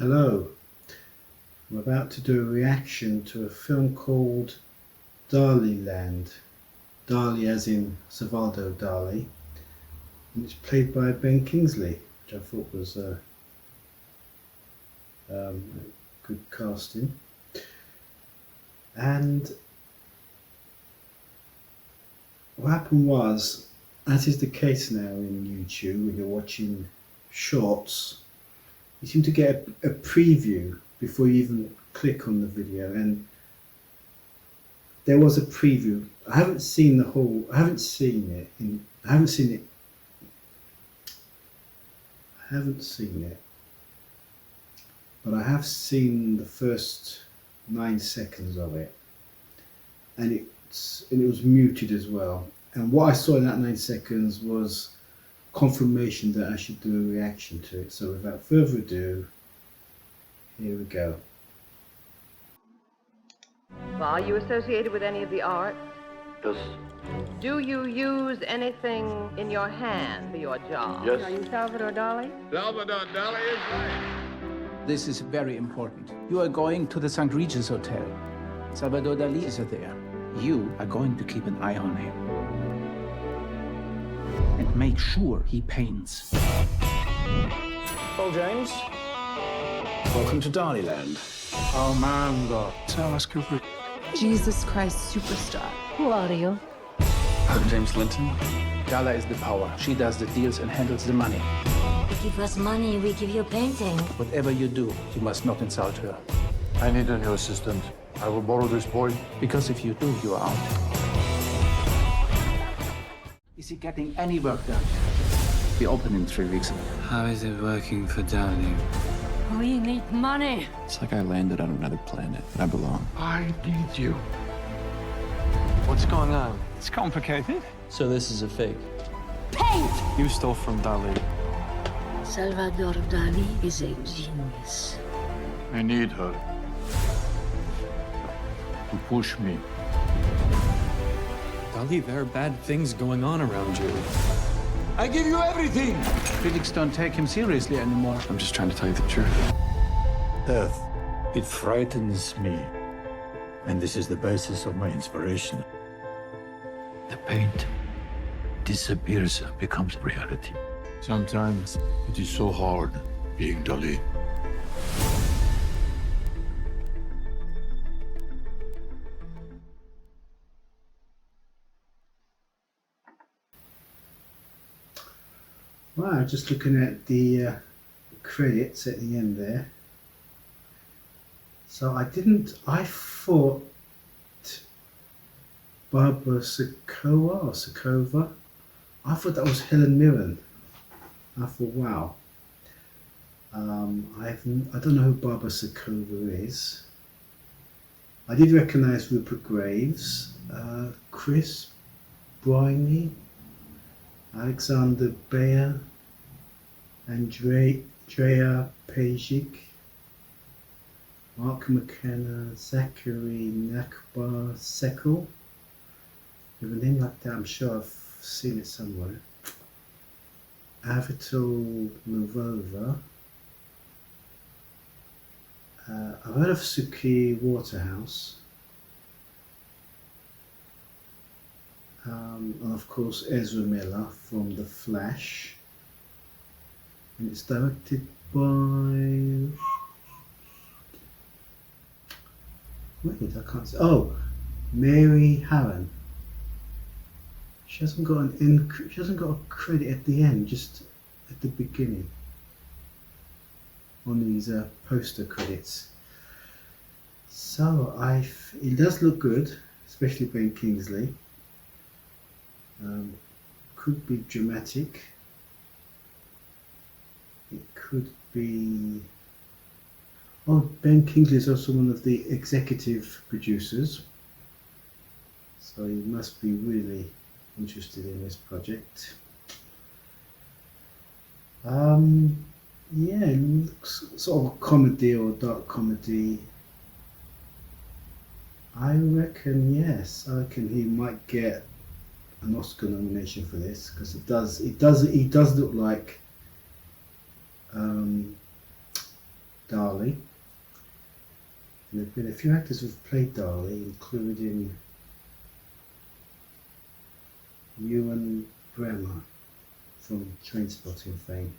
Hello, I'm about to do a reaction to a film called Daliland. Dali as in Salvador Dali, and it's played by Ben Kingsley, which I thought was good casting. And what happened was, as is the case now in YouTube when you're watching shorts, you seem to get a preview before you even click on the video, and there was a preview. I haven't seen it, but I have seen the first 9 seconds of it, and it was muted as well. And what I saw in that 9 seconds was confirmation that I should do a reaction to it. So without further ado, here we go. Are you associated with any of the arts? Yes. Do you use anything in your hand for your job? Yes. Are you Salvador Dali? Salvador Dali is right. This is very important. You are going to the St. Regis Hotel. Salvador Dali is there. You are going to keep an eye on him. And make sure he paints. Well, James, welcome to Daliland. Oh, Mango. Tell us, Cooper. Jesus Christ superstar. Who are you? I'm James Linton. Gala is the power. She does the deals and handles the money. You give us money, we give you a painting. Whatever you do, you must not insult her. I need a new assistant. I will borrow this boy. Because if you do, you are out. Is he getting any work done? We open in 3 weeks. How is it working for Dali? We need money. It's like I landed on another planet. I belong. I need you. What's going on? It's complicated. So this is a fake. Paint! You stole from Dali. Salvador Dali is a genius. I need her to push me. Dali, there are bad things going on around you. I give you everything. Critics don't take him seriously anymore. I'm just trying to tell you the truth. Death, it frightens me. And this is the basis of my inspiration. The paint disappears and becomes reality. Sometimes it is so hard being Dali. Wow, just looking at the credits at the end there. So I thought Barbara Sakova, I thought that was Helen Mirren. I thought, wow. I don't know who Barbara Sakova is. I did recognize Rupert Graves, Chris Briney, Alexander Bayer, Andrea Pajic, Mark McKenna, Zachary Nakbar Sekel. With a name like that, I'm sure I've seen it somewhere. Avital Novova. I've heard of Suki Waterhouse. And of course Ezra Miller from The Flash. And it's directed by... Wait, I can't see. Oh, Mary Harron. She hasn't got a credit at the end, just at the beginning on these poster credits. So it does look good, especially Ben Kingsley. Could be dramatic. It could be... Oh, Ben Kingsley is also one of the executive producers, so he must be really interested in this project. Yeah, it looks sort of a comedy or dark comedy. I reckon, yes, I reckon he might get an Oscar nomination for this, because it does look like Dali Dali. And there have been a few actors who've played Dali, including Ewan Bremer from Trainspotting fame.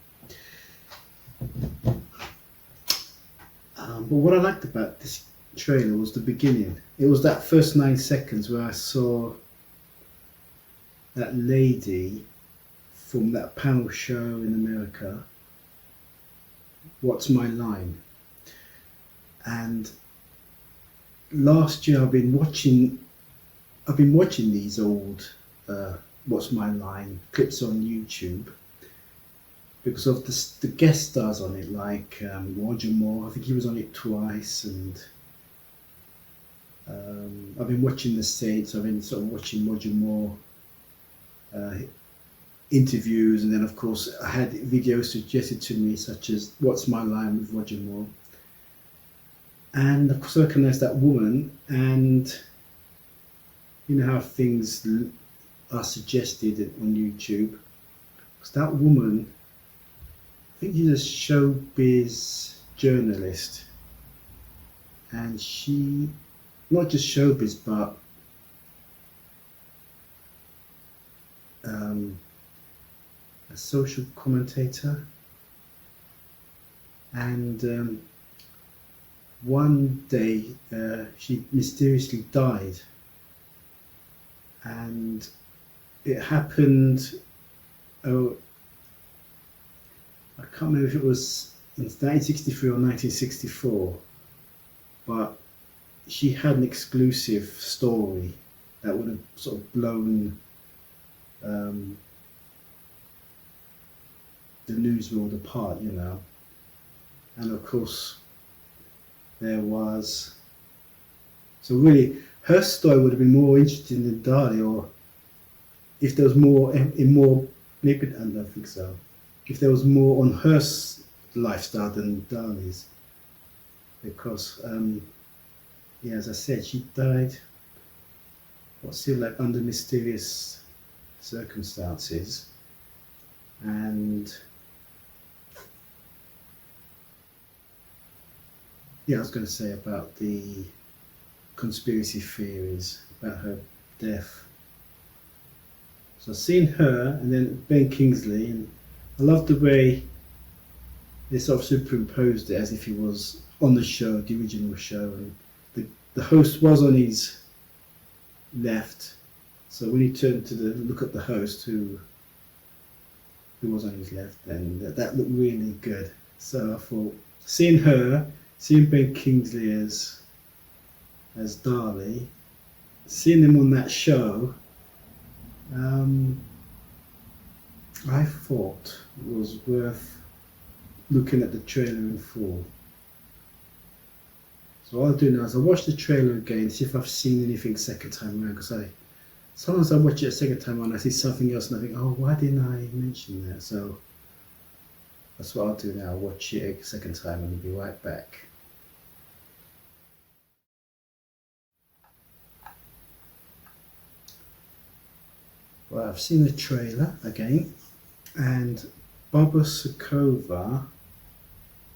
But what I liked about this trailer was the beginning. It was that first 9 seconds where I saw that lady from that panel show in America, What's My Line? And last year I've been watching these old What's My Line clips on YouTube because of the guest stars on it, like Roger Moore. I think he was on it twice, and I've been watching the Saints. I've been sort of watching Roger Moore interviews, and then of course I had videos suggested to me such as What's My Line with Roger Moore, and of course I recognised that woman. And you know how things are suggested on YouTube, because that woman, I think she's a showbiz journalist, and she, not just showbiz, but a social commentator. And one day she mysteriously died, and it happened, I can't remember if it was in 1963 or 1964, but she had an exclusive story that would have sort of blown the news world apart, you know. And of course there was, so really her story would have been more interesting than Dali, or if there was more, maybe, I don't think so, if there was more on her lifestyle than Dali's, because yeah, as I said, she died what seemed like under mysterious circumstances. And yeah, I was going to say about the conspiracy theories about her death. So I've seen her, and then Ben Kingsley, and I love the way they sort of superimposed it as if he was on the show, the original show, and the host was on his left. So when he turned to look at the host, who was on his left, and that looked really good. So I thought, seeing her, seeing Ben Kingsley as Dali, seeing him on that show, I thought it was worth looking at the trailer in full. So what I'll do now is I'll watch the trailer again, see if I've seen anything second time around, because sometimes I watch it a second time and I see something else and I think, oh, why didn't I mention that? So that's what I'll do now. I'll watch it a second time and be right back. Well, I've seen the trailer again, and Barbara Soukova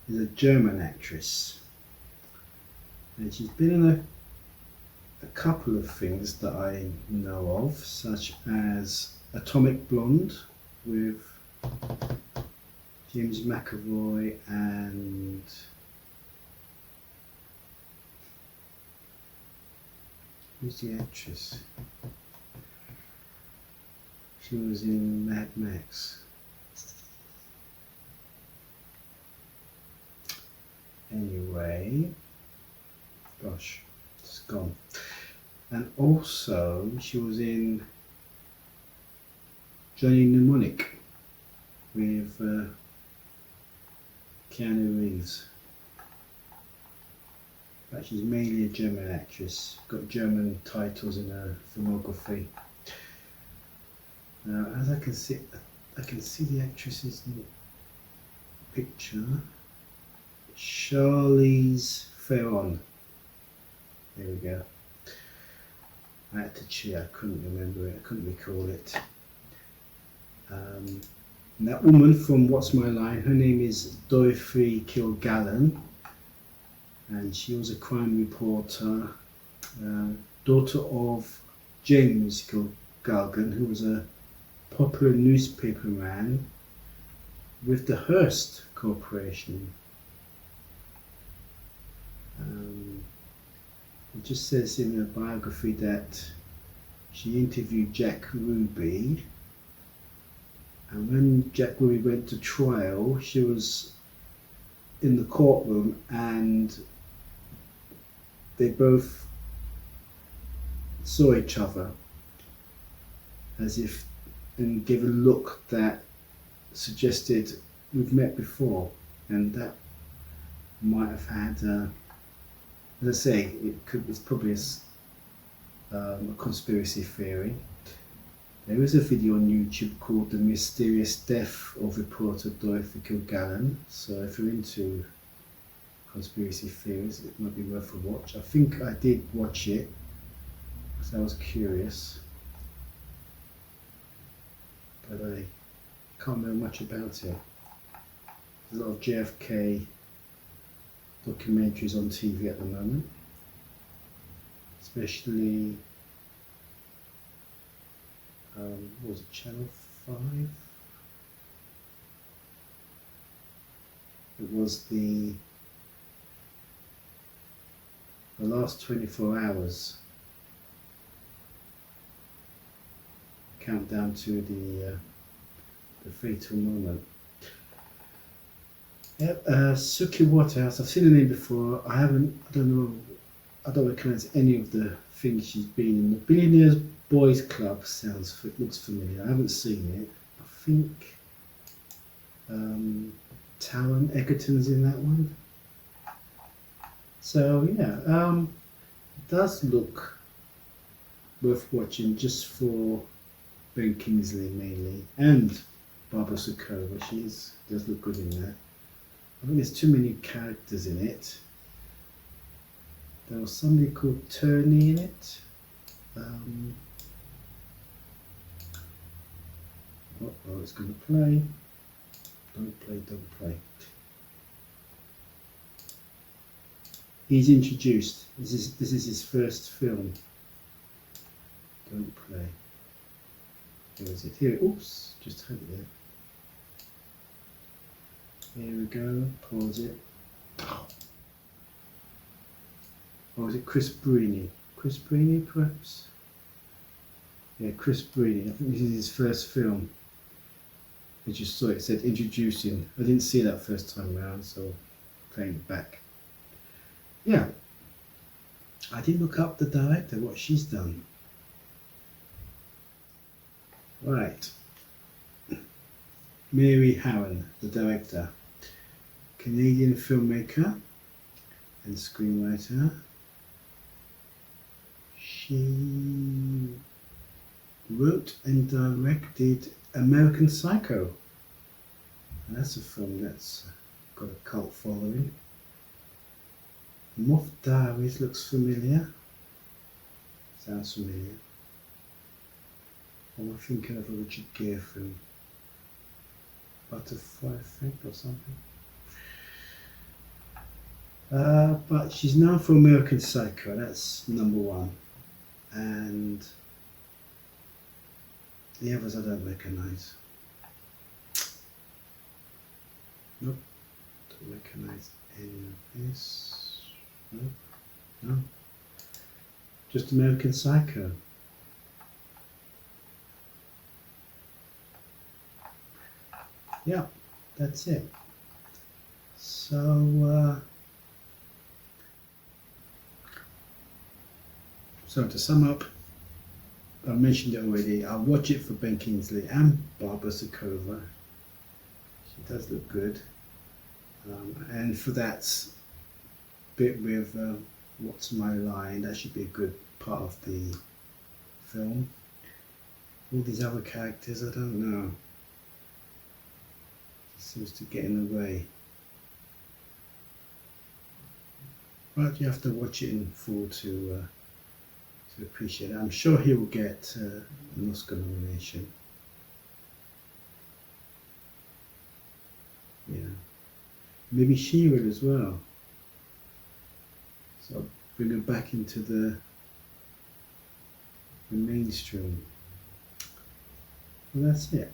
is a German actress, and she's been in a couple of things that I know of, such as Atomic Blonde with James McAvoy and who's the actress? She was in Mad Max. Anyway, gosh, it's gone. And also, she was in Johnny Mnemonic with Keanu Reeves. But she's mainly a German actress, got German titles in her filmography. Now, as I can see the actress's picture. Charlize Theron. There we go. I had to cheat, I couldn't remember it, I couldn't recall it. And that woman from What's My Line, her name is Dorothy Kilgallen, and she was a crime reporter, daughter of James Kilgallen, who was a popular newspaperman with the Hearst Corporation. It just says in her biography that she interviewed Jack Ruby, and when Jack Ruby went to trial, she was in the courtroom and they both saw each other as if, and gave a look that suggested we've met before, and that might have had, as I say, it's probably a conspiracy theory. There is a video on YouTube called The Mysterious Death of Reporter Dorothy Kilgallen, so if you're into conspiracy theories, it might be worth a watch. I think I did watch it because I was curious, but I can't remember much about it. There's a lot of JFK documentaries on TV at the moment, especially what was it, Channel 5? It was the last 24 hours countdown to the fatal moment. Yep, Suki Waterhouse. I've seen her name before. I don't recognize any of the things she's been in. The Billionaires Boys Club looks familiar. I haven't seen it. I think Taron Egerton's in that one. So yeah, it does look worth watching just for Ben Kingsley mainly, and Barbara Soukova. She does look good in there. I think there's too many characters in it. There was somebody called Turney in it. Oh, it's going to play. Don't play. He's introduced. This is his first film. Don't play. Where is it? Here. Oops, just had it there. Here we go. Pause it. Or was it Chris Brini? Chris Brini, perhaps? Yeah, Chris Brini. I think this is his first film. I just saw it said introducing. I didn't see that first time around, so playing it back. Yeah. I did look up the director, what she's done. Right. Mary Harron, the director. Canadian filmmaker and screenwriter. She wrote and directed American Psycho. And that's a film that's got a cult following. Moth Diaries looks familiar. Sounds familiar. Or am I thinking of a Richard Gere film? Butterfly Effect or something? But she's known for American Psycho, that's number one. And the others I don't recognise. Nope, don't recognise any of this. No. Just American Psycho. Yeah, that's it. So to sum up, I mentioned it already. I'll watch it for Ben Kingsley and Barbara Soukova. She does look good. And for that bit with What's My Line, that should be a good part of the film. All these other characters, I don't know. It seems to get in the way. But you have to watch it in full to appreciate it. I'm sure he will get an Oscar nomination. Yeah, maybe she will as well. So bring her back into the mainstream. Well, that's it.